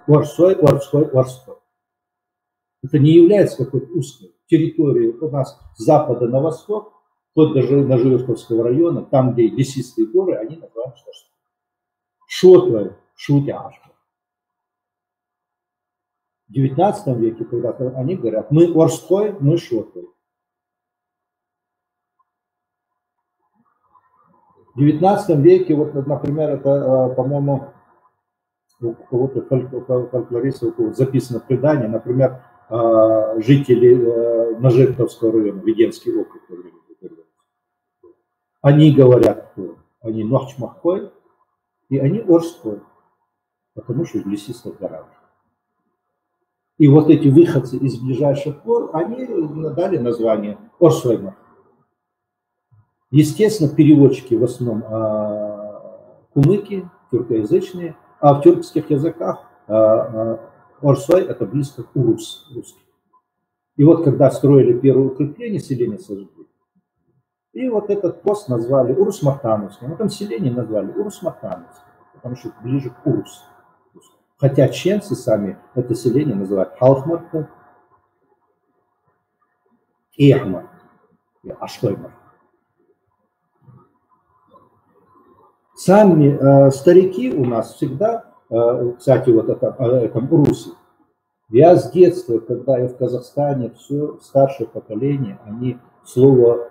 Орсой, Орской, Орской. Это не является какой-то узкой территорией у нас с запада на восток, вплоть до Ножевецкого района, там, где лесистые горы, они называют что? Шотлой, шутяшка. В 19 веке, когда они говорят, мы Орской, мы Шотлой. В 19 веке, вот, например, это, по-моему, у кого-то фольклористов записано в предании, например, жители Ножевецкого района, Веденский округ, они говорят, они Нохчмахкой, и они Орской, потому что в лесистых горах. И вот эти выходцы из ближайших гор, они дали название Орсоймах. Естественно, переводчики в основном кумыки, тюркоязычные, а в тюркских языках Орсой это близко к Урус, русский. И вот когда строили первое укрепление, селение сожгли, и вот этот пост назвали Урус-Мартановским, а там селение назвали Урус-Мартановским, потому что ближе к Урус. Хотя ченцы сами это селение называют Халхмарта, Эхмар, Аштоймар. Сами старики у нас всегда, кстати, вот это русы. Я с детства, когда я в Казахстане, все старшее поколение, они слово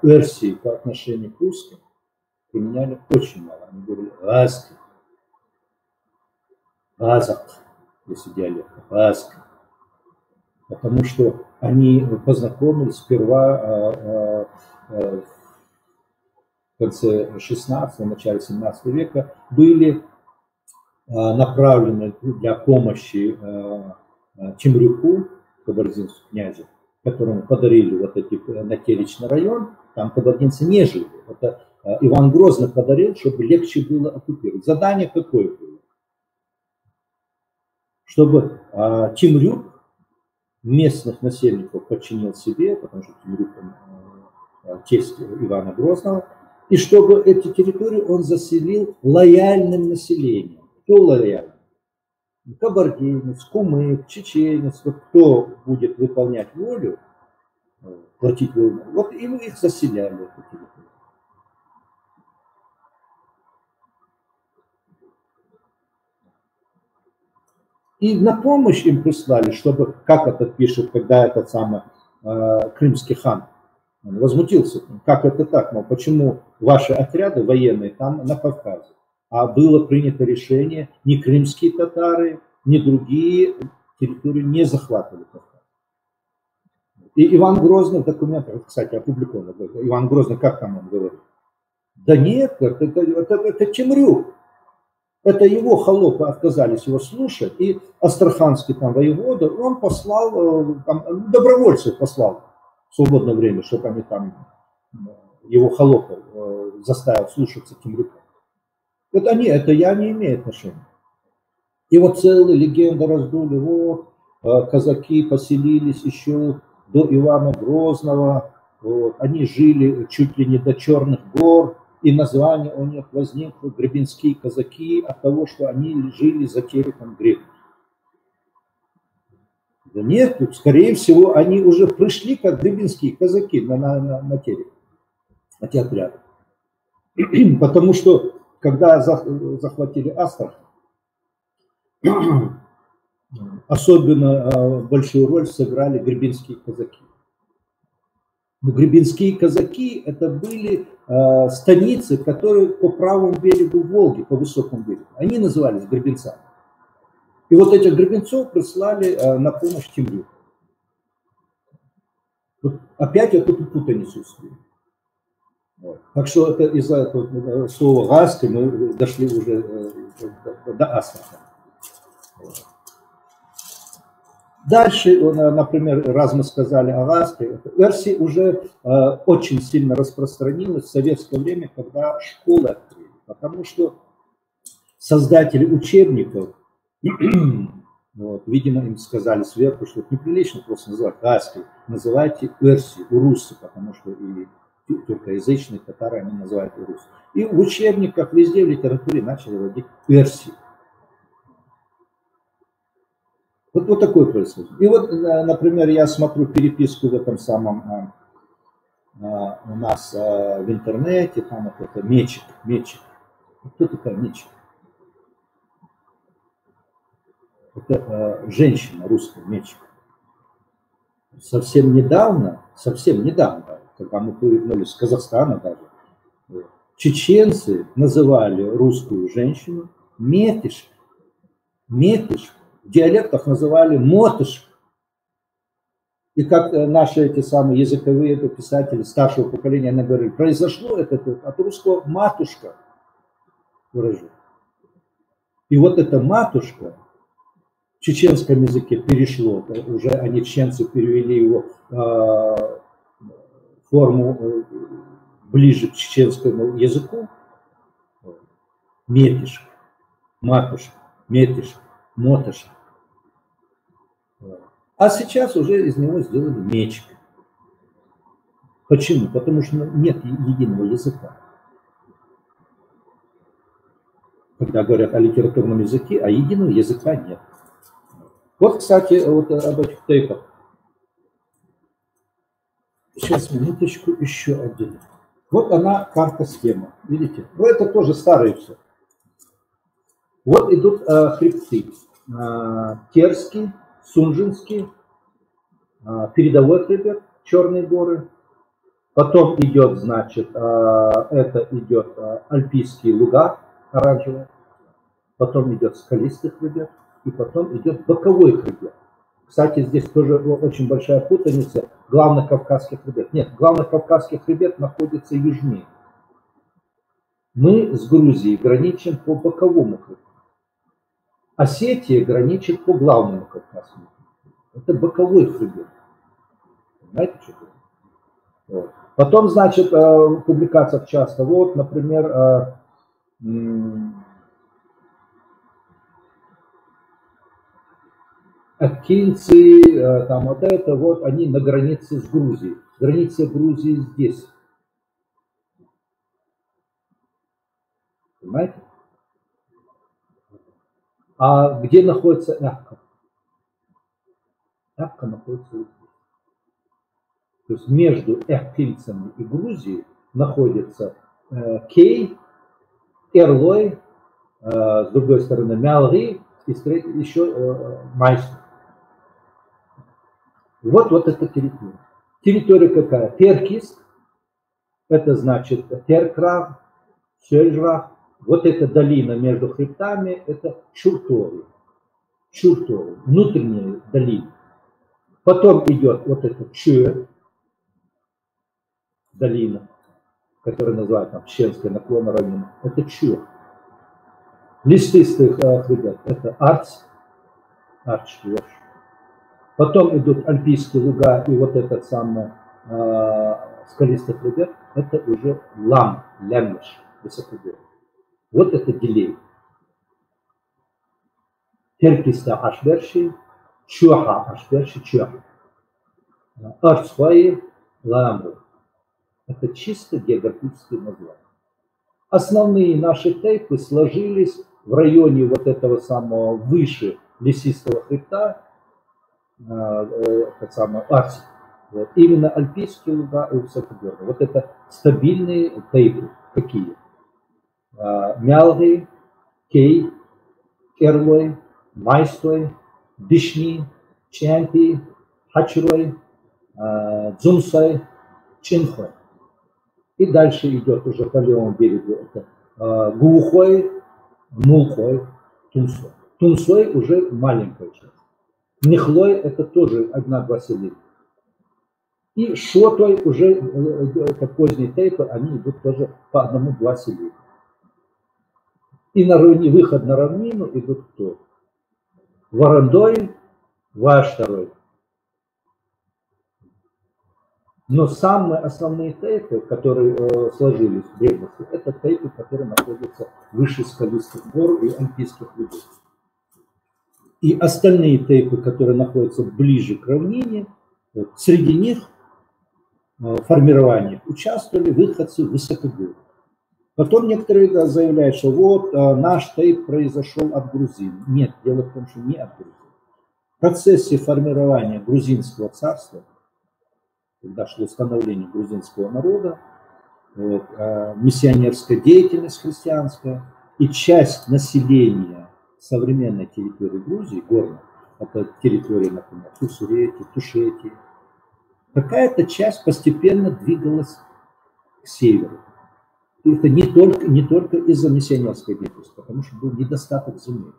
«эрси» по отношению к русским применяли очень мало. Они говорили «азки», «азак», если диалект, «азка». Потому что они познакомились сперва в конце 16-го, начале 17 века, были направлены для помощи Темрюку, кабардинскому князю, которому подарили вот эти Натеричный район, там кабардинцы не жили. Это Иван Грозный подарил, чтобы легче было оккупировать. Задание какое было? Чтобы Темрюк местных насельников подчинил себе, потому что Темрюк тесть Ивана Грозного, и чтобы эти территории он заселил лояльным населением. Кто лояльный? Кабардинец, кумык, чеченец, вот кто будет выполнять волю, платить волю, вот им их заселяли. И на помощь им прислали, чтобы, как это пишет, когда этот самый крымский хан возмутился, как это так, мол, почему ваши отряды военные там на Кавказе? А было принято решение, ни крымские татары, ни другие территории не захватывали Кавказ. И Иван Грозный в документах, кстати, опубликован, Иван Грозный, как там он говорит? Да нет, это Темрюк. Это его холопы отказались его слушать, и астраханский там воевода, он послал, там, добровольцев послал в свободное время, чтобы они там, его холопы заставил слушаться Темрюка. Это я не имею отношения. И вот целые легенды раздули, вот, казаки поселились еще до Ивана Грозного, вот, они жили чуть ли не до Черных гор, и название у них возникло гребенские казаки от того, что они жили за тереком греков. Да нет, скорее всего, они уже пришли как гребенские казаки на терек, эти отряды. Потому что, когда захватили Астрахань, особенно большую роль сыграли гребенские казаки. Но гребенские казаки это были станицы, которые по правому берегу Волги, по высокому берегу. Они назывались гребенцами. И вот этих гребенцов прислали на помощь Темрюку. Вот опять эту путаницу устроили. Вот. Так что это из-за этого слова «гаски» мы дошли уже до Астрахани. Дальше, например, раз мы сказали о Гаске, Эрси уже очень сильно распространилась в советское время, когда школы открыли. Потому что создатели учебников, вот, видимо, им сказали сверху, что это неприлично просто называть Гаской, называйте Эрси, урусы, потому что и тюркоязычные татары они называют урусы. И в учебниках везде в литературе начали вводить Эрси. Вот такой происходит. И вот, например, я смотрю переписку в этом самом у нас в интернете, там вот это Мечик. Кто такая Мечик? Это женщина русская, Мечик. Совсем недавно, когда мы повернулись с Казахстана даже, чеченцы называли русскую женщину метишка. В диалектах называли мотышка. И как наши эти самые языковые писатели старшего поколения, они говорили, произошло это от русского матушка выражение. И вот эта матушка в чеченском языке перешло, уже они чеченцы перевели его в форму ближе к чеченскому языку. Метишка, матушка, метишка, мотышка. А сейчас уже из него сделали мечик. Почему? Потому что нет единого языка. Когда говорят о литературном языке, а единого языка нет. Вот, кстати, вот об этих тейпах. Сейчас, минуточку, еще один. Вот она, карта-схема. Видите? Ну, это тоже старые все. Вот идут хребты. Терский, Сунжинский, передовой хребет, Черные горы. Потом идет, значит, это идет Альпийские луга, оранжевые. Потом идет скалистый хребет. И потом идет боковой хребет. Кстати, здесь тоже очень большая путаница. Главный Кавказский хребет. Нет, главный Кавказский хребет находится южнее. Мы с Грузией граничим по боковому хребту. Осетия граничит по главному Кавказскому хребту. Это боковой хребет. Понимаете, что это? Вот. Потом, значит, в публикациях часто, вот, например, акинцы, там вот это, вот, они на границе с Грузией. Граница Грузии здесь. Понимаете? А где находится Эпка? Эпка находится вот здесь. То есть между Эхтильцами и Грузией находится Кей, Эрлой, с другой стороны Мялри, и еще Майсу. Вот эта территория. Территория какая? Теркис, это значит Теркрав, Сельжрав. Вот эта долина между хребтами, это Чуртовы, внутренняя долина. Потом идет вот эта Чуэ, долина, которую называют там Чеченская наклона равнина. Это Чуэ. Листистый хребет, это Арц, Арч-Верш. Потом идут Альпийские луга и вот этот самый скалистый хребет, это уже Лямеш, высокогорье. Вот это делей. Теркиста Ашверши, Чуаха Ашверши, Чуаха. Арцхуаи, Ламру. Это чисто географические названия. Основные наши тейпы сложились в районе вот этого самого выше лесистого хребта, это самое Арси. Вот. Именно Альпийские луга и высокогорные. Вот это стабильные тейпы. Какие? Мялги, Кей, Эрлой, Майстой, Бишни, Чемпи, Хачрой, Дзумсой, Чинхой. И дальше идет уже по левому берегу это Гухой, Мулхой, Тунсой. Тунсой уже маленькая часть. Нихлой это тоже 1-2 селения. И Шотой уже, это поздние тейпы, они идут тоже по 1-2 селения. И на выход на равнину идут кто? Варандой, Ваштарой. Но самые основные тейпы, которые сложились в древности, это тейпы, которые находятся выше скалистых гор и альпийских лугов. И остальные тейпы, которые находятся ближе к равнине, среди них в формировании участвовали выходцы высокогорья. Потом некоторые заявляют, что вот наш тейп произошел от грузин. Нет, дело в том, что не от грузин. процессе формирования грузинского царства, когда шло становление грузинского народа, вот, миссионерская деятельность христианская, и часть населения современной территории Грузии, горной, это территория, например, Тусурети, Тушети, какая-то часть постепенно двигалась к северу. И это не только из-за миссионерской деятельности, потому что был недостаток земли.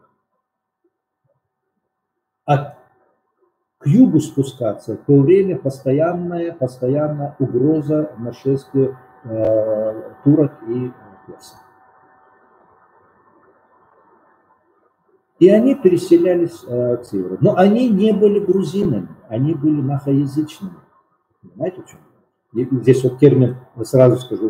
А к югу спускаться, в то время постоянная угроза нашествия турок и персов. И они переселялись к северу. Но они не были грузинами, они были нахоязычными. Понимаете, в чем? Здесь вот термин, сразу скажу,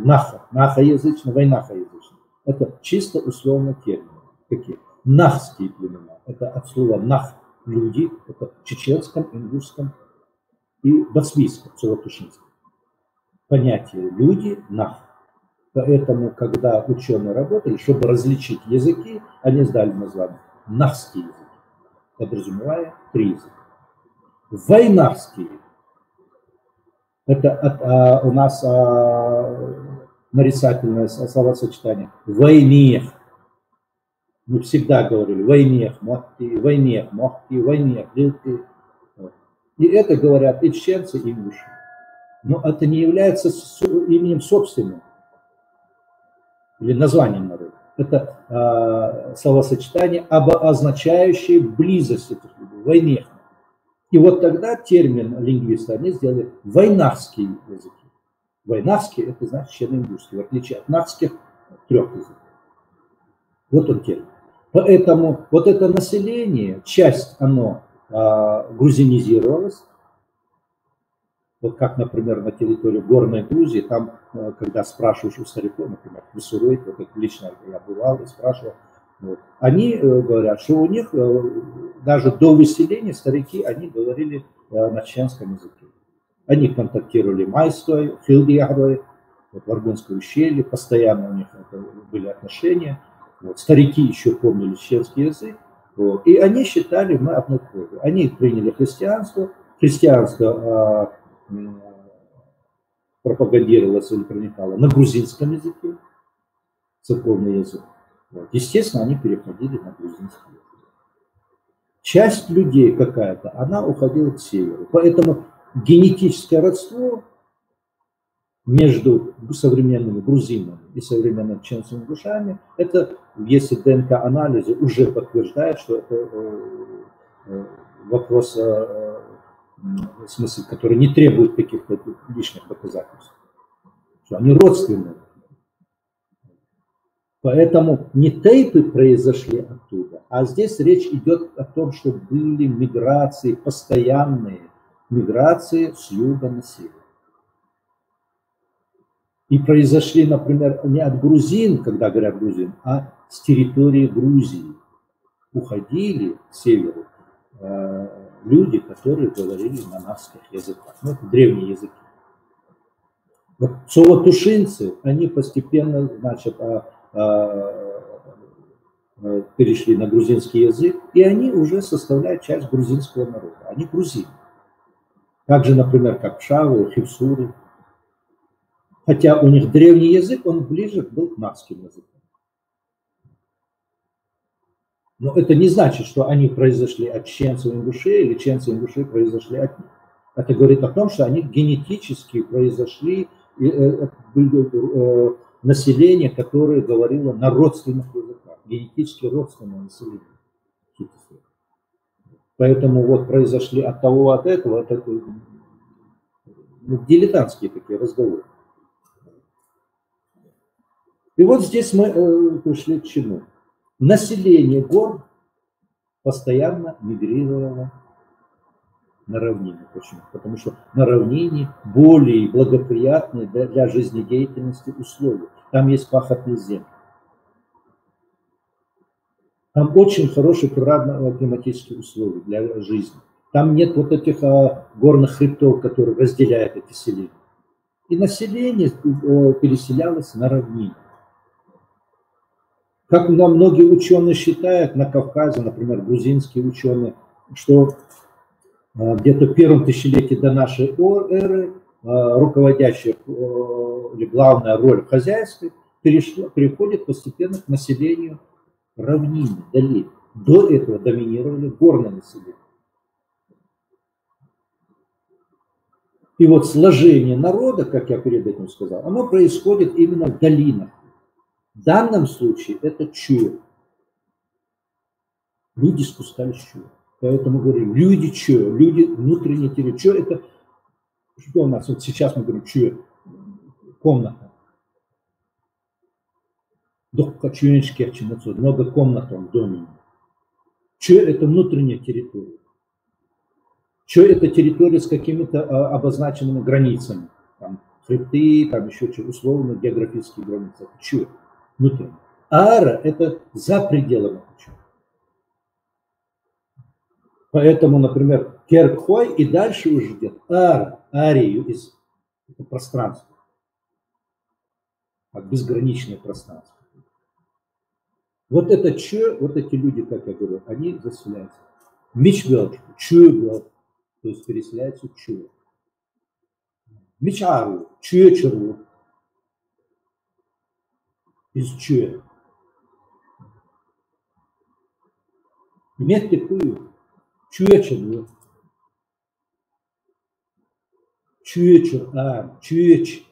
нахоязычный, войнахоязычный. Это чисто условно термин. Какие? Нахские племена. Это от слова нах, люди. Это в чеченском, ингушском и басвийском, целотушинском. Понятие люди, нах. Поэтому, когда ученые работали, чтобы различить языки, они сдали название нахские языки, подразумевая 3 языка. Войнахские. Это у нас нарицательное словосочетание. Войнех. Мы всегда говорили войнех, мохти, войнех, мохти, войнех, лилки. И это говорят и чеченцы, и ингуши. Но это не является именем собственным или названием народа. Это словосочетание, означающее близость этих людей, войнех. И вот тогда термин лингвисты, они сделали войнахские языки. Войнахские, это значит чечено-ингушские, в отличие от нахских 3 языков. Вот он термин. Поэтому вот это население, часть оно грузинизировалось. Вот как, например, на территории Горной Грузии, там, когда спрашиваешь у стариков, например, в Уссуройте, вот это лично я бывал и спрашивал, вот, они говорят, что у них даже до выселения старики, они говорили на чеченском языке. Они контактировали майской, Хилдиагрой, вот, в Аргунском ущелье, постоянно у них были отношения. Вот, старики еще помнили чеченский язык, вот, и они считали, мы одной кровью. Они приняли христианство, христианство пропагандировалось или проникало на грузинском языке, церковный язык. Вот. Естественно, они переходили на грузинский язык. Часть людей какая-то, она уходила к северу. Поэтому генетическое родство между современными грузинами и современными чеченцами ингушами, это, если ДНК-анализы уже подтверждает, что это вопрос, в смысле, который не требует каких-то лишних доказательств. Что они родственные. Поэтому не тейпы произошли оттуда, а здесь речь идет о том, что были миграции, постоянные миграции с юга на север. И произошли, например, не от грузин, когда говорят грузин, а с территории Грузии. Уходили к северу люди, которые говорили на нахских языках. Ну, это древние языки. Вот солотушинцы, они постепенно, значит, перешли на грузинский язык, и они уже составляют часть грузинского народа. Они грузины. Так же, например, как пшавы, хивсуры. Хотя у них древний язык, он ближе был к нахским языкам. Но это не значит, что они произошли от чеченцев и ингушей, или чеченцы и ингуши произошли от них. Это говорит о том, что они генетически произошли, население, которое говорило на родственных языках, генетически родственное население. Поэтому вот произошли от того, от этого, это дилетантские такие разговоры. И вот здесь мы пришли к чему? Население гор постоянно мигрировало на равнины. Почему? Потому что на равнине более благоприятные для жизнедеятельности условия. Там есть пахотные земли. Там очень хорошие природно-климатические условия для жизни. Там нет вот этих горных хребтов, которые разделяют эти селения. И население переселялось на равнины. Как многие ученые считают, на Кавказе, например, грузинские ученые, что где-то в первом тысячелетии до нашей эры руководящая или главная роль в хозяйстве переходит постепенно к населению равнины, долин. До этого доминировали горные населения. И вот сложение народа, как я перед этим сказал, оно происходит именно в долинах. В данном случае это чуя. Люди спускались чуя. Поэтому говорим, люди чуя, люди внутренние территории. Чуя это, что у нас, вот сейчас мы говорим, чуя, комната. Много комнат в доме. Чуя это внутренняя территория. Чуя это территория с какими-то обозначенными границами. Там, хребты, там еще условно географические границы. Чуя. Внутренне. Ара – это за пределами чуя. Поэтому, например, Керкхой и дальше уже идет ара, арию из пространства. Как безграничное пространство. Вот это чуя, вот эти люди, как я говорю, они заселяются. Мичбел, чуя, то есть переселяются чуя. Мичару, чуя-чару. Из чуя. Меттекую, чуя-чару. Чуя-чар, чуя-ч.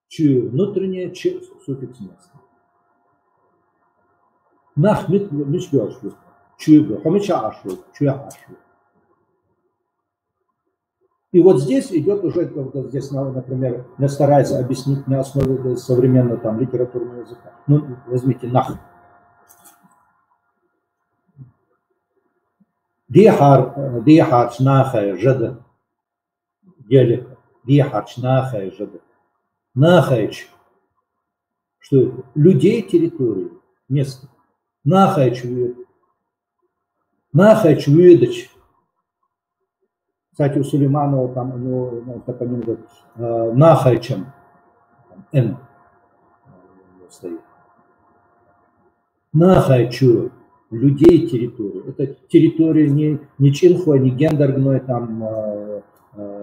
Чуя внутреннее, суффикс место. Нах мичбел, чуя, хамичашу, чуя-ашу. И вот здесь идет уже, здесь, например, мне старается объяснить на основе современного там, литературного языка. Ну, возьмите нах. Диахарч нахая жада. Диалект. Диахарч нахая жада. Нахаич. Что это? Людей территории, место. Нахаич выдач. Кстати, у Сулейманова там у него топоним говорит Нахайчем. Н стоит. Нахайчу. Людей территории. Это территория не Чинхуа, не Гендергной, там,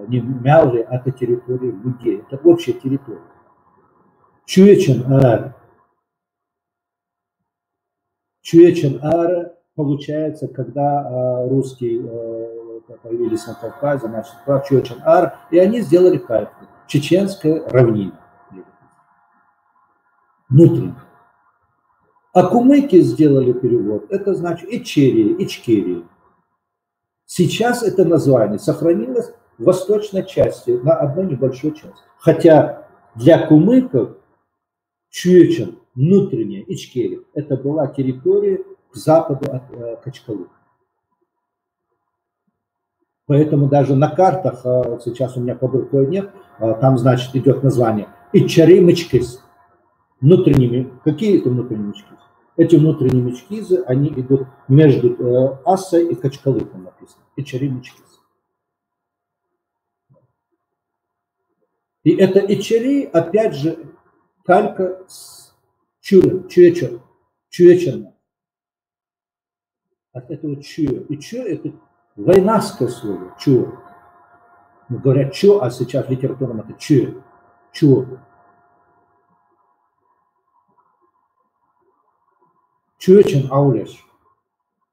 не Мяули, а это территория людей. Это общая территория. Чуечен ара. Чуечен ара получается, когда русские появились на Кавказе, значит, Чуечен ара, и они сделали карту. Чеченская равнина. Внутренняя. А кумыки сделали перевод, это значит Ичерия, Ичкерия. Сейчас это название сохранилось в восточной части, на одной небольшой части. Хотя для кумыков Чуечен, внутренняя Ичкерия, это была территория к западу от Качкалы. Поэтому даже на картах, вот сейчас у меня под рукой нет, там, значит, идет название Ичари-Мычкис. Внутренними, какие это внутренние мечкизы? Эти внутренние мечкизы, они идут между Ассой и Качкалы, там написано. Ичари-Мычкиз. И это Ичари, опять же, калька с Чуечена. От этого Чуя. И Чуя это войнавское слово. Чуя. Ну, говорят Чу, а сейчас литературном это Чуя. Чуя. Чуечен аулеш,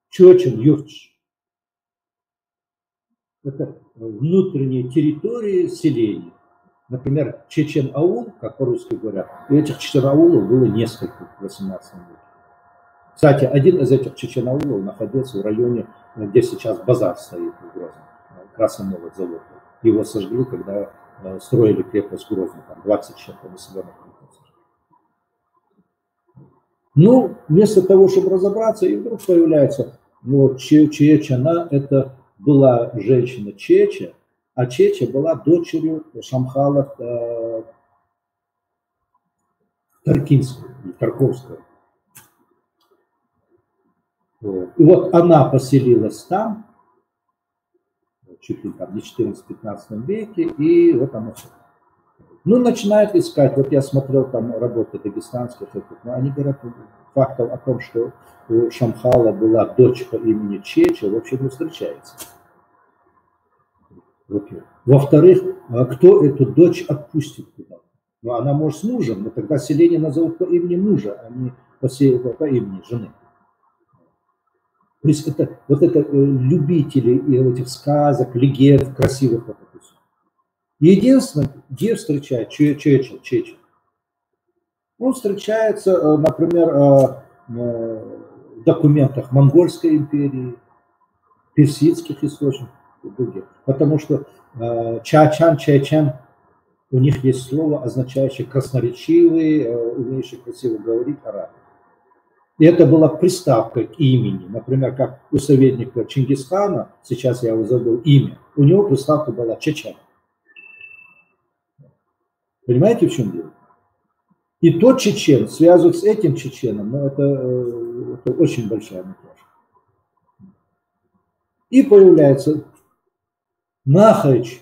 чуечен юрч. Это внутренние территории селений. Например, Чечен-аул, как по-русски говорят, и этих Чечен-аулов было несколько в 18 веке. Кстати, один из этих Чечен-аулов находился в районе, где сейчас базар стоит в Грозном, Красомолот завод. Его сожгли, когда строили крепость Грозный, там 20 чем-то населенных пунктов. Ну, вместо того, чтобы разобраться, и вдруг появляется, вот, Чечена, это была женщина Чеча, а Чеча была дочерью Шамхала Таркинского, Тарковского. Вот. И вот она поселилась там, чуть ли там не в 14-15 веке, и вот она все. Ну, начинают искать, вот я смотрел там работы дагестанских, но они говорят, фактов о том, что у Шамхала была дочь по имени Чеча, вообще не встречается. во-первых. Во-вторых, кто эту дочь отпустит туда? Ну, она может с мужем, но тогда селение назовут по имени мужа, а не по имени жены. То есть это, вот это любители этих сказок, легенд, красивых. Вот это все. Единственное, где встречает Чечен? Он встречается, например, в документах Монгольской империи, персидских источников, других. Потому что Чечен, у них есть слово, означающее красноречивый, умеющий красиво говорить араб. И это была приставка к имени. Например, как у советника Чингисхана, сейчас я его забыл имя, у него приставка была Чечен. Понимаете, в чем дело? И тот чечен связывают с этим чеченом, но это очень большая натяжка. И появляется Нахайчу,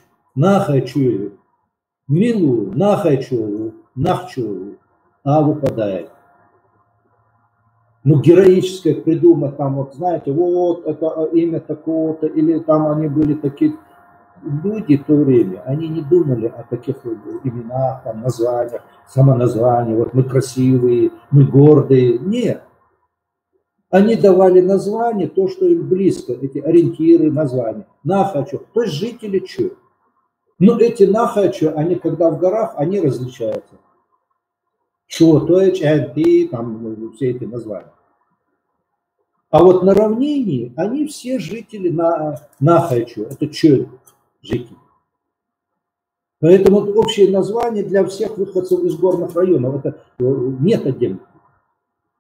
Милу, Нахайчу, Нахчу, а выпадает. Ну, героическое придумать, там, вот, знаете, вот, это имя такого-то, или там они были такие. Люди в то время, они не думали о таких именах, там, названиях, самоназваниях, вот мы красивые, мы гордые. Нет. Они давали название, то, что им близко, эти ориентиры, названия. Нахачу, то есть жители Чу. Но эти Нахачу, они когда в горах, они различаются. Чу, то есть Чанти, там все эти названия. А вот на равнине, они все жители Нахачу, это Чу. Жители. Поэтому общее название для всех выходцев из горных районов. Это нет отдельных.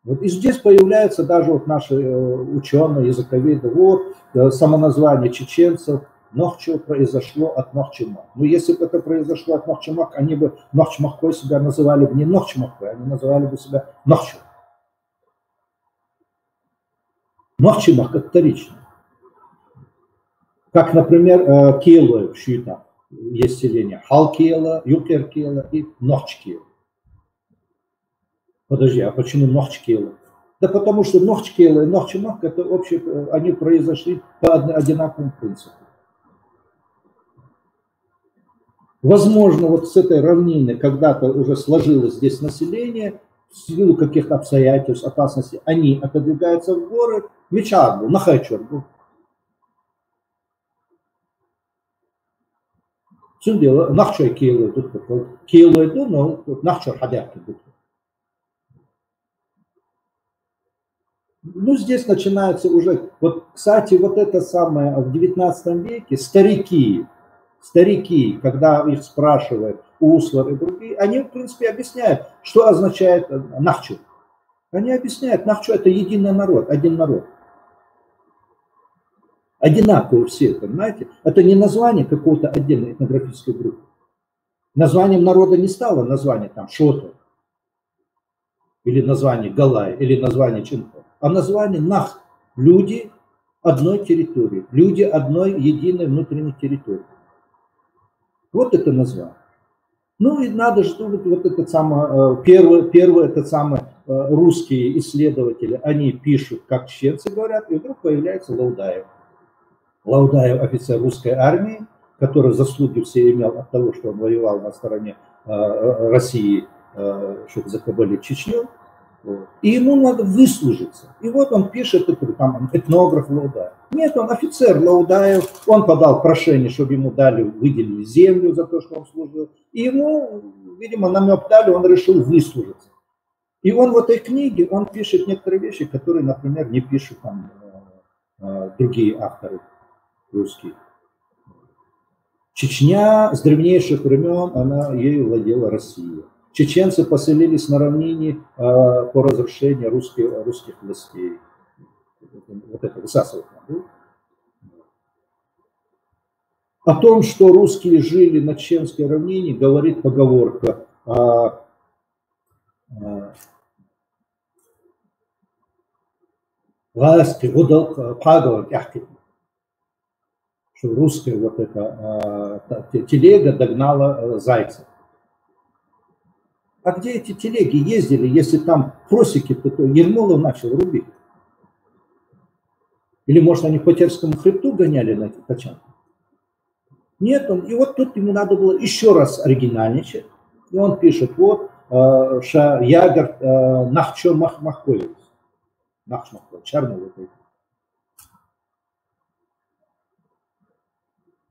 Вот и здесь появляются даже вот наши ученые, языковеды. Вот самоназвание чеченцев. Нохчу произошло от Нохчимак. Но если бы это произошло от Нохчимак, они бы Нохчмакой себя называли бы не Нохчмакой, они называли бы себя Нохчу. Нохчимак это вторично. Как, например, Келы в Шуйта. Есть селение Халкела, Юкеркела и Нохчкела. Подожди, а почему Нохчкела? Да потому что Нохчкела и Нохчимак, это общее, они произошли по одинаковому принципу. Возможно, вот с этой равнины когда-то уже сложилось здесь население, в силу каких-то обстоятельств, опасностей, они отодвигаются в горы, Мечарбу, Нахайчурбу. Все дело, Нахчой Киелу тут, Киелу иду, но Нахчор Хадяки тут. Ну, здесь начинается уже, вот, кстати, вот это самое, в 19 веке старики, когда их спрашивают, Услар и другие, они, в принципе, объясняют, что означает Нахчу. Они объясняют, Нахчу это единый народ, один народ. Одинаковые все, понимаете? Это не название какой-то отдельной этнографической группы. Названием народа не стало название там Шота, или название Галай, или название Чинко, а название Нах. Люди одной территории, люди одной единой внутренней территории. Вот это название. Ну и надо же думать, вот этот самый, первый этот самый русские исследователи, они пишут, как чеченцы говорят, и вдруг появляется Лаудаев. Лаудаев офицер русской армии, который заслуги все имел от того, что он воевал на стороне России, чтобы закабалить Чечню. И ему надо выслужиться. И вот он пишет, там, этнограф Лаудаев. Нет, он офицер Лаудаев, он подал прошение, чтобы ему выделили землю за то, что он служил. И ему, видимо, намек дали, он решил выслужиться. И он в этой книге, он пишет некоторые вещи, которые, например, не пишут там другие авторы русские. Чечня с древнейших времен, ею владела Россия. Чеченцы поселились на равнине по разрушению русских властей. Вот это высасывает. О том, что русские жили на Чеченской равнине, говорит поговорка. Что русская вот эта телега догнала зайцев. А где эти телеги ездили, если там просеки, то Ермолов начал рубить? Или, может, они по Терскому хребту гоняли на этих тачанках? Нет, и вот тут ему надо было еще раз оригинальничать. И он пишет, вот, ша ягар нахчо махмахоев. Нахчмахоев, чарну.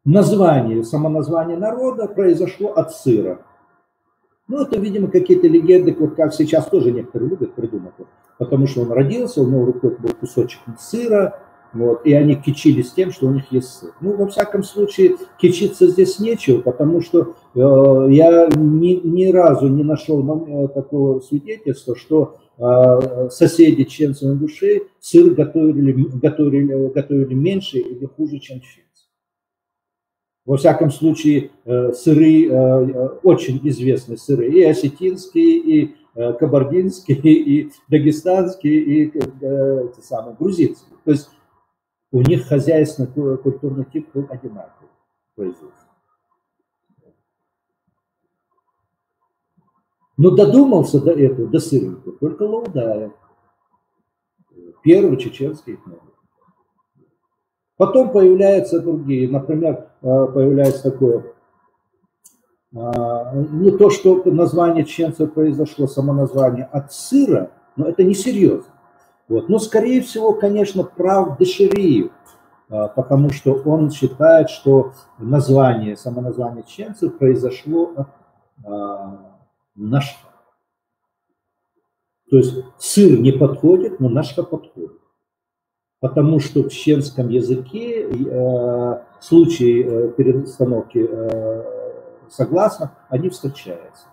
Название, самоназвание народа произошло от сыра. Ну, это, видимо, какие-то легенды, вот как сейчас тоже некоторые любят придумать. Потому что он родился, у него в руках был кусочек сыра, вот, и они кичились тем, что у них есть сыр. Ну, во всяком случае, кичиться здесь нечего, потому что я ни разу не нашел такого свидетельства, что соседи чеченцев и ингушей сыр готовили меньше или хуже, чем чеченцы. Во всяком случае, сыры, очень известные сыры, и осетинские, и кабардинские, и дагестанские, и грузинские. То есть у них хозяйственный культурный тип был одинаковый. Но додумался до этого, до сырника, только Лаудаев, первый чеченский этнолог. Потом появляются другие, например, появляется такое, ну то, что название чеченцев произошло, самоназвание от сыра, но это несерьезно. Вот. Но скорее всего, конечно, прав Дешериев, потому что он считает, что самоназвание чеченцев произошло от нашха. То есть сыр не подходит, но нашха подходит. Потому что в чеченском языке случаи перестановки согласных, они встречаются.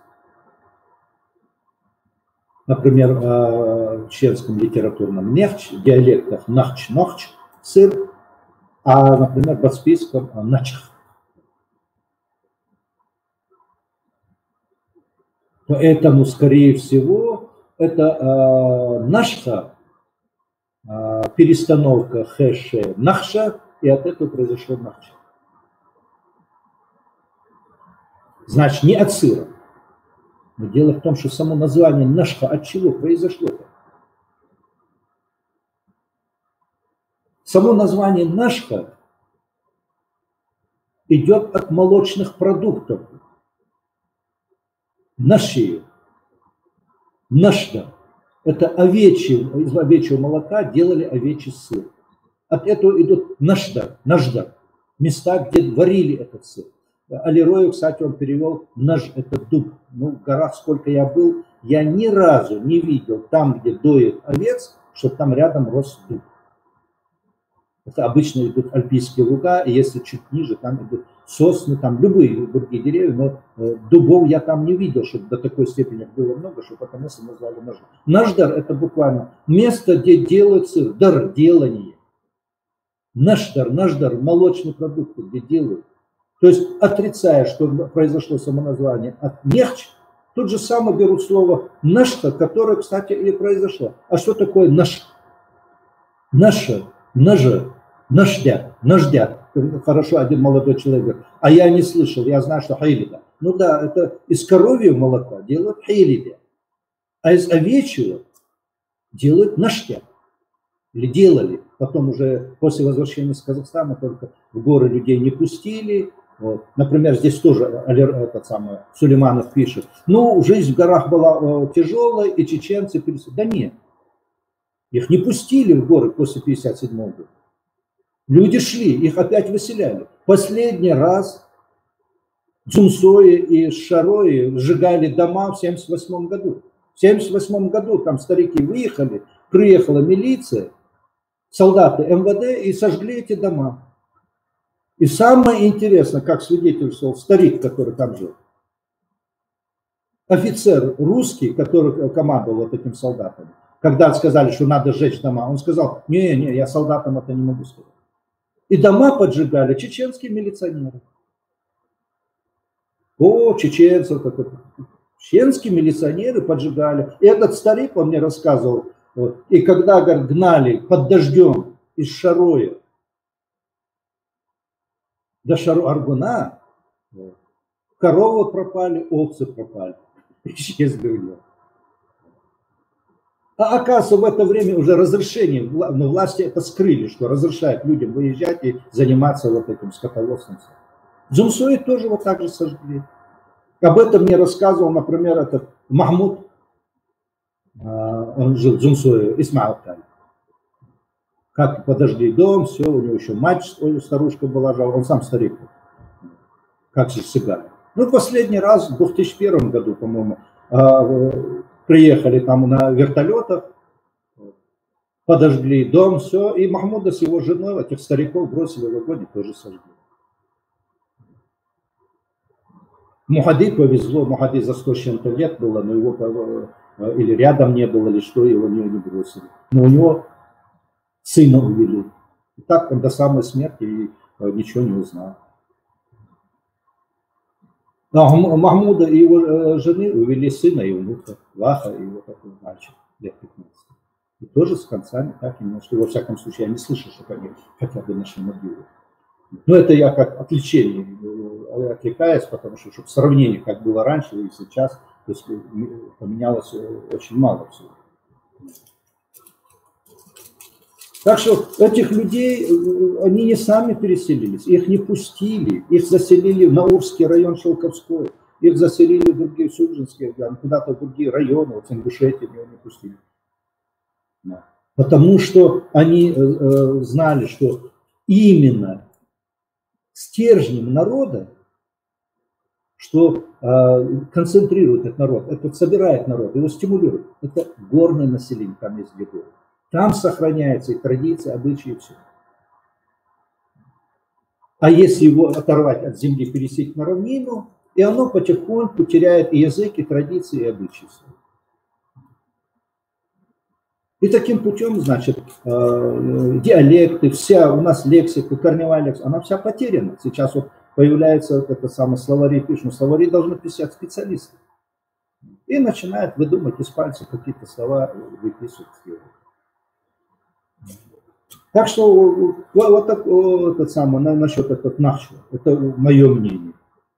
Например, в чеченском литературном диалектах нахч-нохч, сыр, а, например, в бацпийском начх. Поэтому, скорее всего, это нашха, перестановка хэше нахша, и от этого произошло нахча. Значит, не от сыра. Но дело в том, что само название нашха от чего произошло-то? Само название нашха идет от молочных продуктов. Наши, нашда. Это из овечьего молока делали овечий сыр. От этого идут нашда, места, где варили этот сыр. Алирою, кстати, он перевел наш, это дуб. Ну, в горах, сколько я был, я ни разу не видел там, где доят овец, чтобы там рядом рос дуб. Это обычно идут альпийские луга, и если чуть ниже, там идут сосны, там любые другие деревья, но дубов я там не видел, чтобы до такой степени было много, что это место назвали наждар. Наждар – это буквально место, где делают сыр, дар – делание. Наждар, молочные продукты, где делают. То есть, отрицая, что произошло самоназвание от нехч, тут же самое берут слово нашта, которое, кстати, и произошло. А что такое наш? Наша, наждят. Хорошо, один молодой человек говорит, а я не слышал, я знаю, что хейлида. Ну да, это из коровьего молока делают хейлида, а из овечьего делают наштя. Или делали. Потом уже после возвращения из Казахстана только в горы людей не пустили. Вот. Например, здесь тоже этот самый Сулейманов пишет, ну, жизнь в горах была тяжелая, и чеченцы пересекли. Да нет, их не пустили в горы после 1957 года. Люди шли, их опять выселяли. Последний раз в Цумсое и Шарое сжигали дома в 1978 году. В 1978 году там старики выехали, приехала милиция, солдаты МВД и сожгли эти дома. И самое интересное, как свидетельствовал старик, который там жил, офицер русский, который командовал вот этим солдатами, когда сказали, что надо сжечь дома, он сказал, не, я солдатам это не могу сказать. И дома поджигали чеченские милиционеры. Чеченцев, чеченские милиционеры поджигали. И этот старик, он мне рассказывал, вот, и когда, говорит, гнали под дождем из Шароя до Аргуна, коровы пропали, овцы пропали, исчезли у него. А оказывается, в это время уже разрешение, но власти это скрыли, что разрешают людям выезжать и заниматься вот этим скотоводством. Джумсуи тоже вот так же сожгли. Об этом мне рассказывал, например, этот Махмуд, он жил в Джумсуе, Исмаил Таль. Как подожгли дом, все, у него еще мать, старушка была, он сам старик. Как же сжигали. Ну, последний раз в 2001 году, по-моему, приехали там на вертолетах, подожгли дом, все, и Махмуда с его женой, этих стариков, бросили в огонь и тоже сожгли. Мухади повезло, Мухади за 100 с чем-то лет было, но его или рядом не было, или что, его не бросили. Но у него сына увели. И так он до самой смерти ничего не узнал. Махмуда и его жены увели сына и внука, Ваха и вот такой мальчик, лет 15. И тоже с концами так и что, во всяком случае, я не слышу, что они хотя бы нашли могилу. Но это я как отвлечение отвлекаюсь, потому что чтобы сравнение, как было раньше и сейчас, то есть поменялось очень мало всего. Так что этих людей, они не сами переселились, их не пустили, их заселили в Наурский район Шелковской, их заселили в другие Суджинские, куда-то в другие районы, вот в Ингушетии не пустили. Да. Потому что они знали, что именно стержнем народа, что концентрирует этот народ, это собирает народ, его стимулирует, это горное население, там есть где горы. Там сохраняется и традиции, обычаи, и все. А если его оторвать от земли, пересечь на равнину, и оно потихоньку теряет и язык, и традиции, и обычаи. И таким путем, значит, диалекты, вся у нас лексика, корневая лексика, она вся потеряна. Сейчас вот появляется это самое словари, пишем, словари должны писать специалисты. И начинают выдумать из пальца какие-то слова, выписывать. Так что вот так, вот, насчет этого нахчу, это мое мнение.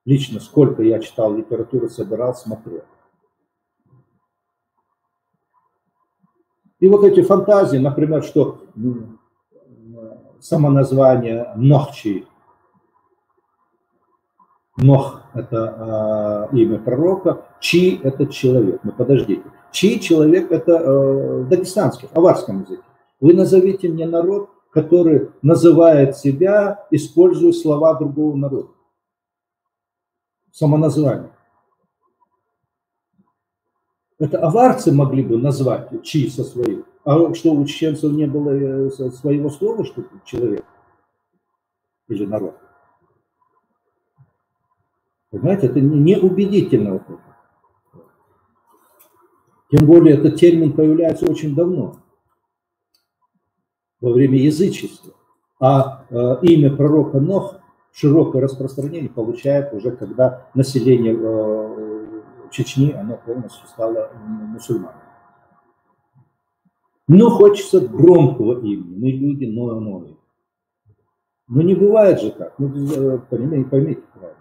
Лично, сколько я читал литературы, собирал, смотрел. И вот эти фантазии, например, что самоназвание Нохчи, Нох – это имя пророка, Чи – это человек. Ну подождите, Чи – человек – это в дагестанском, аварском языке. Вы назовите мне народ, который называет себя, используя слова другого народа. Самоназвание. Это аварцы могли бы назвать Чи со своих. А что, у чеченцев не было своего слова, что человек или народ? Понимаете, это неубедительно. Вот это. Тем более, этот термин появляется очень давно. Во время язычества. А имя пророка Нох широкое распространение получает уже, когда население Чечни, оно полностью стало мусульманами. Но хочется громкого имени. Мы люди новые. Но не бывает же так. Ну, поймите правильно.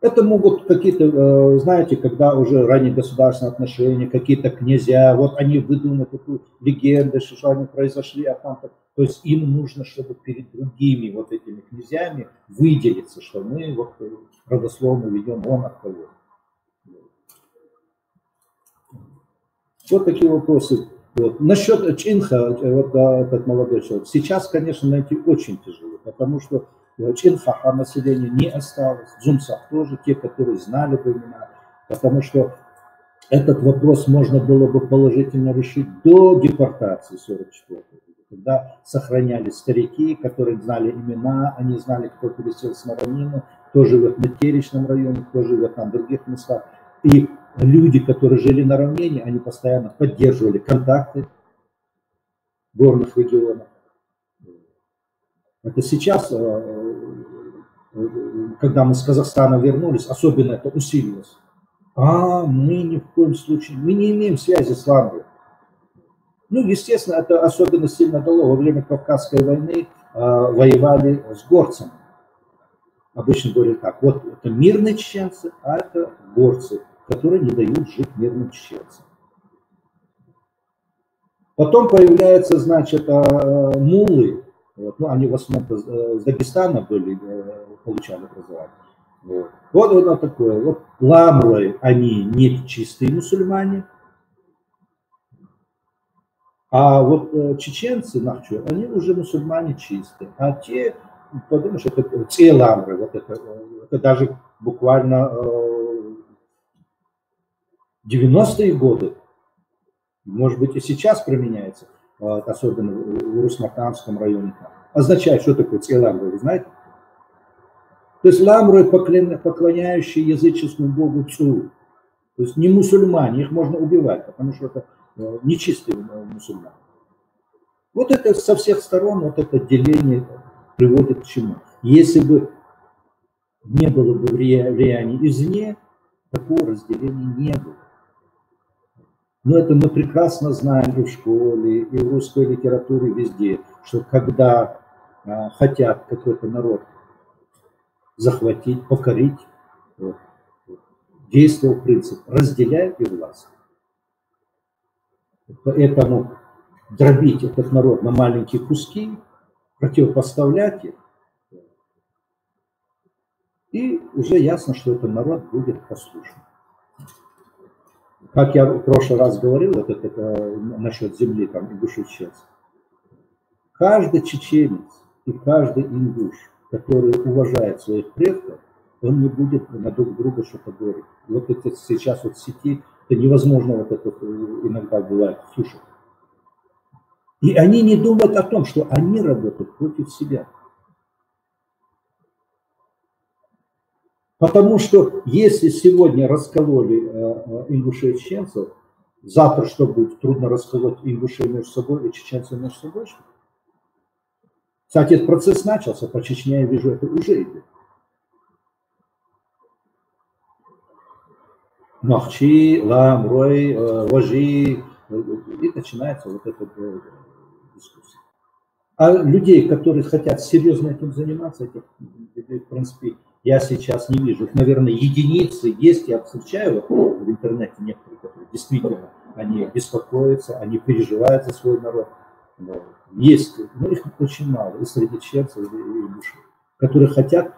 Это могут какие-то, знаете, когда уже ранее государственные отношения, какие-то князья, вот они выдумают такую легенду, что они произошли от там. То есть им нужно, чтобы перед другими вот этими князьями выделиться, что мы вот родословно ведем он от кого. Вот такие вопросы. Вот. Насчет Чинха, вот этот молодой человек, сейчас, конечно, найти очень тяжело, потому что Чинха населения не осталось, Джумсах тоже, те, которые знали бы имена, потому что этот вопрос можно было бы положительно решить до депортации 1944 года, когда сохранялись старики, которые знали имена, они знали, кто переселился на равнину, кто живет в Теречном районе, кто живет там в других местах. И люди, которые жили на равнине, они постоянно поддерживали контакты в горных регионах. Это сейчас, когда мы с Казахстана вернулись, особенно это усилилось. Мы ни в коем случае, мы не имеем связи с Лангой. Ну, естественно, это особенно сильно дало. Во время Кавказской войны воевали с горцами. Обычно говорят так, вот это мирные чеченцы, а это горцы, которые не дают жить мирным чеченцам. Потом появляются, значит, муллы, вот, ну, они в основном с Дагестана были, получали образование. Вот оно такое. Вот ламры, они не чистые мусульмане, а вот чеченцы, нахчу, они уже мусульмане чистые. А те, подумаешь, это те ламры, вот это даже буквально 90-е годы, может быть и сейчас применяется, особенно в Русматанском районе. Означает, что такое те ламры, вы знаете? То есть ламры, поклоняющие языческому богу Цу. То есть не мусульмане, их можно убивать, потому что это нечистые мусульмане. Вот это со всех сторон, вот это деление приводит к чему? Если бы не было бы влияния извне, такого разделения не было. Но это мы прекрасно знаем и в школе, и в русской литературе, везде, что когда хотят какой-то народ захватить, покорить, действовал принцип «разделяй и власть». Поэтому дробить этот народ на маленькие куски, противопоставлять их, и уже ясно, что этот народ будет послушным. Как я в прошлый раз говорил, вот это насчет земли, там, ингуш-чеченцев. Каждый чеченец и каждый ингуш, который уважает своих предков, он не будет на друг друга что-то говорить. Вот это сейчас вот в сети, это невозможно, вот это иногда бывает слушать. И они не думают о том, что они работают против себя. Потому что если сегодня раскололи ингушей и чеченцев, завтра что будет? Трудно расколоть ингушей между собой и чеченцев между собой? Что? Кстати, этот процесс начался, по Чечне я вижу, это уже идет. Нахчи, ламрой, вожи, и начинается вот эта дискуссия. А людей, которые хотят серьезно этим заниматься, этих людей, в принципе, я сейчас не вижу. Их, наверное, единицы есть. Я встречаю в интернете некоторые, которые действительно они беспокоятся, они переживают за свой народ. Есть, но их очень мало, и среди чеченцев, и ингушей, которые хотят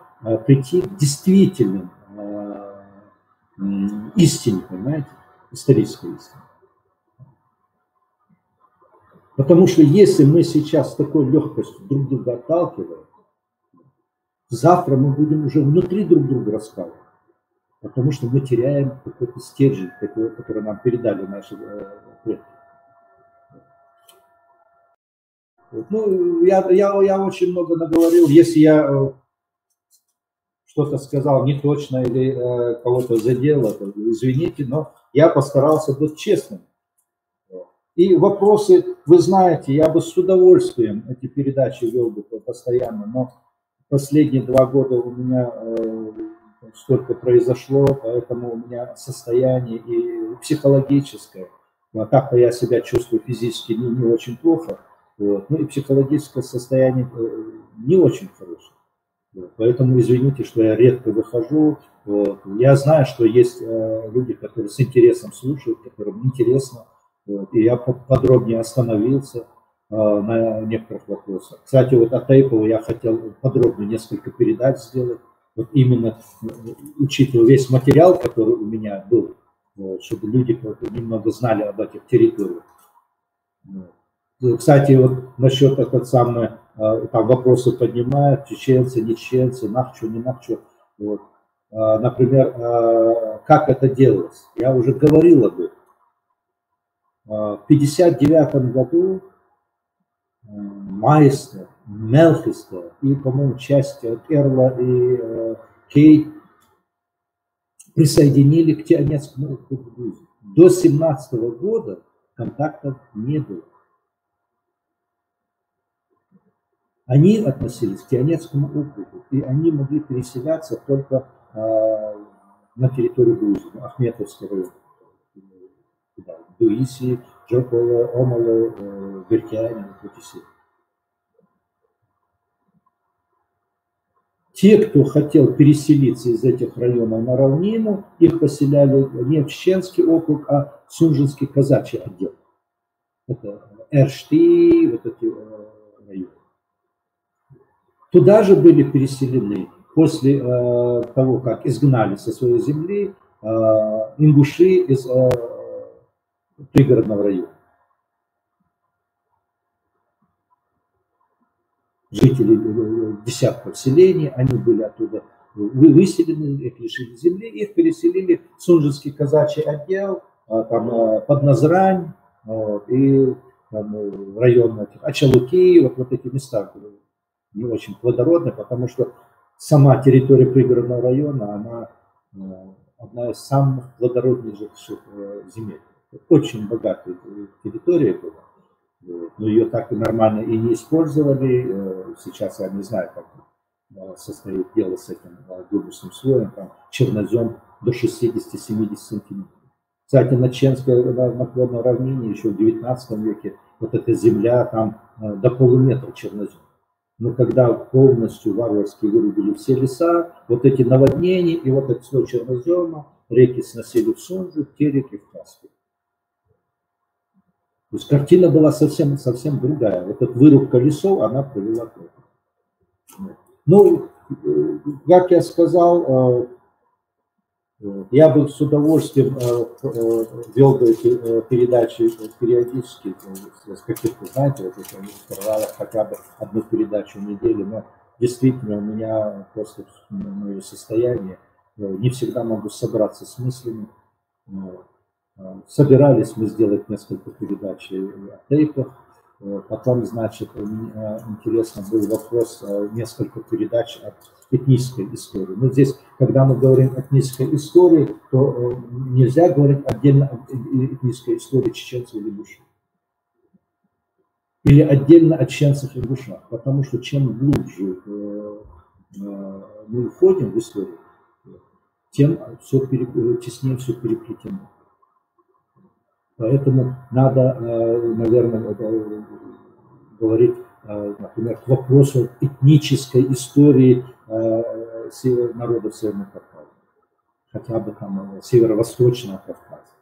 прийти к действительным истине, понимаете, исторической истине. Потому что если мы сейчас с такой легкостью друг друга отталкиваем, завтра мы будем уже внутри друг друга раскалывать, потому что мы теряем какой-то стержень, который нам передали наши предки. Ну, я очень много наговорил. Если я что-то сказал не точно или кого-то задел, извините, но я постарался быть честным. И вопросы, вы знаете, я бы с удовольствием эти передачи вел бы постоянно, но последние 2 года у меня столько произошло, поэтому у меня состояние и психологическое. Так-то я себя чувствую физически не очень плохо, вот, ну и психологическое состояние не очень хорошее. Вот, поэтому извините, что я редко выхожу. Вот. Я знаю, что есть люди, которые с интересом слушают, которым интересно. Вот, и я подробнее остановился на некоторых вопросах. Кстати, вот от Тейпова я хотел подробно несколько передач сделать, вот именно учитывая весь материал, который у меня был, вот, чтобы люди немного знали об этих территориях. Вот. Кстати, вот насчет этого самого, там вопросы поднимают, чеченцы, не чеченцы, нахчу, не нахчу. Вот. Например, как это делалось? Я уже говорил об этом. В 1959 году Майстер, Мелхистер и, по-моему, часть Керла и Кей присоединили к Тианецкому округу. До 1917 года контактов не было. Они относились к Тианецкому округу, и они могли переселяться только на территорию Грузии, Ахметовский район. Дуиси, Джопола, Омала, Беркяне, вот эти все. Те, кто хотел переселиться из этих районов на равнину, их поселяли не в Чеченский округ, а в Сунжинский казачий отдел. Это Эршти, вот эти районы. Туда же были переселены после того, как изгнали со своей земли ингуши из пригородного района. Жители десятков селений, они были оттуда выселены, их лишили земли, их переселили в Сунжинский казачий отдел, там, под Назрань, и там, в район Ачалуки, вот эти места не очень плодородные, потому что сама территория пригородного района, она одна из самых плодороднейших земель. Очень богатая территория была. Но ее так и нормально и не использовали. Сейчас я не знаю, как состоит дело с этим глубоким слоем. Там чернозем до 60-70 сантиметров. Кстати, на Ченской наклонной равнине еще в 19 веке вот эта земля там до полуметра чернозем. Но когда полностью варварски вырубили все леса, вот эти наводнения и вот этот слой чернозема, реки сносили в Сунжу, те реки в Каспий. То есть картина была совсем другая. Вот эта вырубка лесов, она привела к этому. Ну, как я сказал, я бы с удовольствием вел бы эти передачи периодически, с каких-то, знаете, вот это интервалах, хотя бы одну передачу в неделю, но действительно у меня просто мое состояние, не всегда могу собраться с мыслями. Собирались мы сделать несколько передач о тейпах. Потом, значит, интересно был вопрос, несколько передач от этнической истории. Но здесь, когда мы говорим о этнической истории, то нельзя говорить отдельно о этнической истории чеченцев или ингушей. Или отдельно о чеченцах и ингушах. Потому что чем глубже мы уходим в историю, тем теснее все переплетено. Поэтому надо, наверное, говорить, например, к вопросу этнической истории народов Северного Кавказа, хотя бы там Северо-Восточного Кавказа,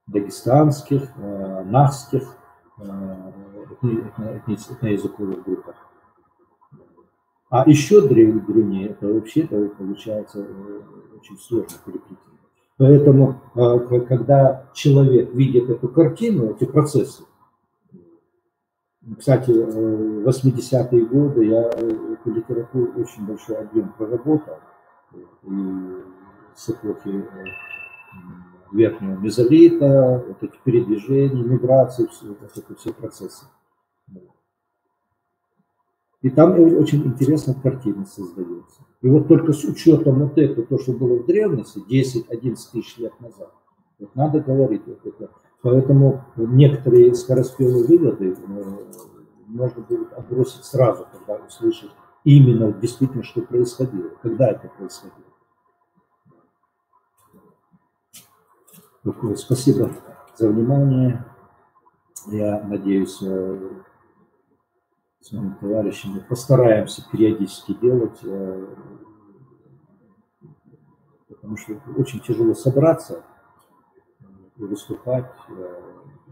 дагестанских, нахских этноязыковых группах. А еще древнее, это вообще получается очень сложно переплетение. Поэтому, когда человек видит эту картину, эти процессы, кстати, в 80-е годы я эту литературу очень большой объем проработал, и с эпохи верхнего мезолита, вот эти передвижения, миграции, вот эти все процессы. И там очень интересная картина создается. И вот только с учетом вот этого, то, что было в древности, 10-11 тысяч лет назад, вот надо говорить вот это. Поэтому некоторые скороспелые выводы можно будет отбросить сразу, когда услышишь именно действительно, что происходило, когда это происходило. Спасибо за внимание. Я надеюсь, с моими товарищами постараемся периодически делать, потому что очень тяжело собраться и выступать,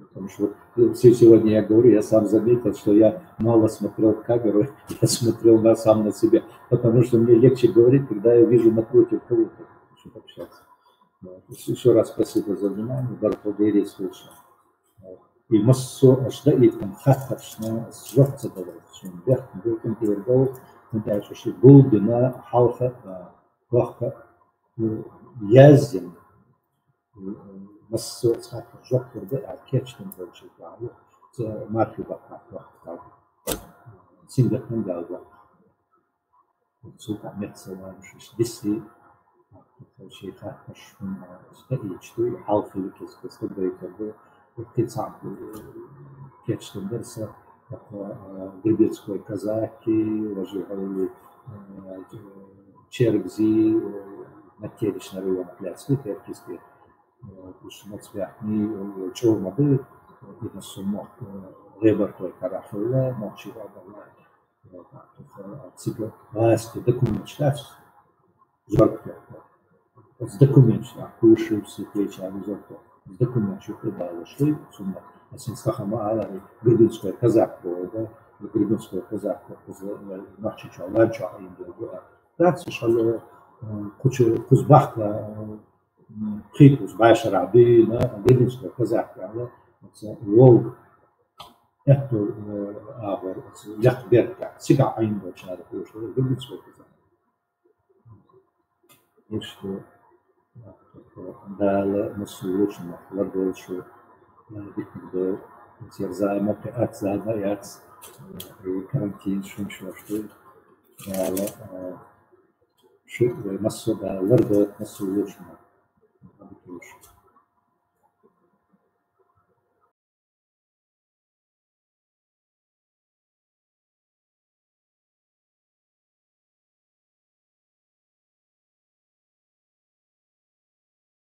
потому что сегодня я говорю, я сам заметил, что я мало смотрел в камеру, я смотрел сам на себя, потому что мне легче говорить, когда я вижу напротив кого-то, чтобы общаться. Еще раз спасибо за внимание, благодарю слушать. И массу аждаитам хаташна сжёгся давай, что вверх был перегол, мы дальше шли Булдина, Халфа, Вахка, Яздин, массу сжёг турды, а кечным больше главу, Марфи Бака, Вахка, Сингапун Галва, Сука Мецела, Диси, Шейх Хаташна, Сдаичту, Халфа Ликиска, Стобрейка, Кицам, Кечтендерса, Гребецкой казаки, Вожиговые, Чергзи, Материчный район, Пляцкий, Перкийский, Шмоцвятный, Чорнобы, и на суммах Ребертой Карафула, Мочива, Цикл, Власти, документ читать, Жорка, с документ читать, Куши, все плечи, Жорка. Документ, что придало, что сумма, Синстахама, Гребенская казак, Гребенского казака, Махчича, Ланча, Датси шало Кузбахта, Хикус, Байшара, Гребенского казака, Волг, это Авер, Яхберка, Сига Айнда, Чара, Гребенского казака. И что дала насущно, ладоши, битвы, терзаемо, отзада, яц, карантин, что дала, массода, ладо, насущно,